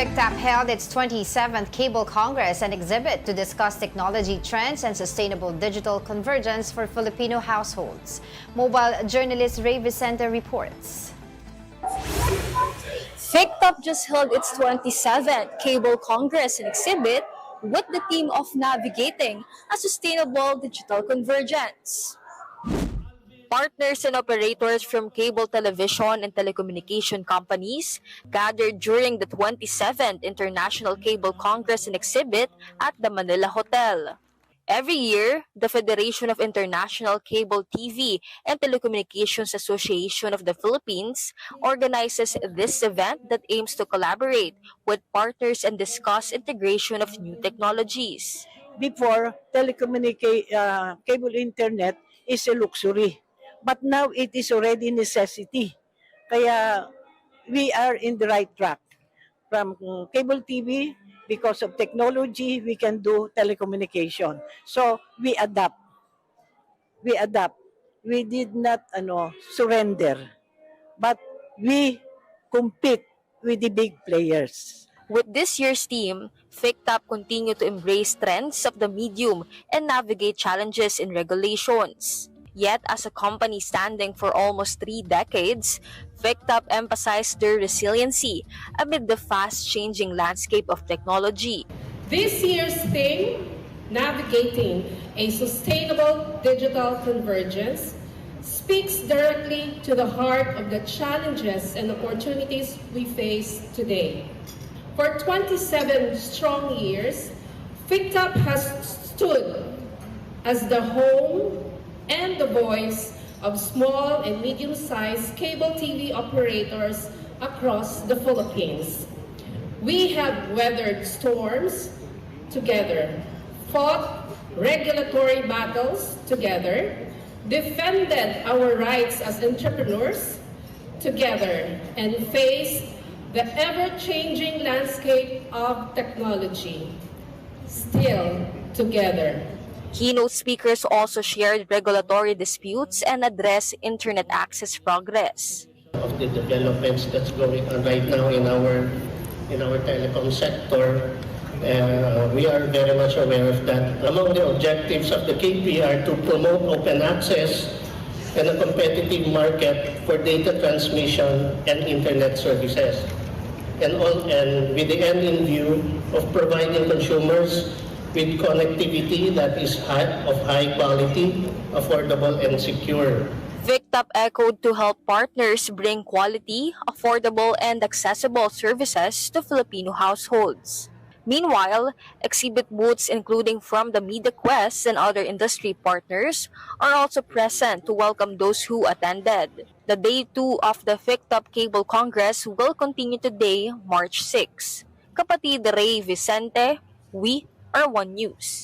FICTAP held its 27th Cable Congress and exhibit to discuss technology trends and sustainable digital convergence for Filipino households. Mobile journalist Ray Vicente reports. FICTAP just held its 27th Cable Congress and exhibit with the theme of navigating a sustainable digital convergence. Partners and operators from cable television and telecommunication companies gathered during the 27th International Cable Congress and exhibit at the Manila Hotel. Every year, the Federation of International Cable TV and Telecommunications Association of the Philippines organizes this event that aims to collaborate with partners and discuss integration of new technologies. Before, cable internet is a luxury. But now it is already necessity. Kaya we are in the right track. From cable TV, because of technology, we can do telecommunication. So we adapt. We adapt. We did not surrender. But we compete with the big players. With this year's theme, FICTAP continue to embrace trends of the medium and navigate challenges in regulations. Yet, as a company standing for almost 3 decades, FICTAP emphasized their resiliency amid the fast-changing landscape of technology. This year's theme, Navigating a Sustainable Digital Convergence, speaks directly to the heart of the challenges and opportunities we face today. For 27 strong years, FICTAP has stood as the home and the voice of small and medium-sized cable TV operators across the Philippines. We have weathered storms together, fought regulatory battles together, defended our rights as entrepreneurs together, and faced the ever-changing landscape of technology still together. Keynote speakers also shared regulatory disputes and addressed internet access progress. Of the developments that's going on right now in our telecom sector, we are very much aware of that. Among the objectives of the KP are to promote open access and a competitive market for data transmission and internet services, and with the end in view of providing consumers with connectivity that is of high quality, affordable, and secure. FICTAP echoed to help partners bring quality, affordable, and accessible services to Filipino households. Meanwhile, exhibit booths including from the MediaQuest and other industry partners are also present to welcome those who attended. The Day 2 of the FICTAP Cable Congress will continue today, March 6. Kapatid Ray Vicente, we are One News.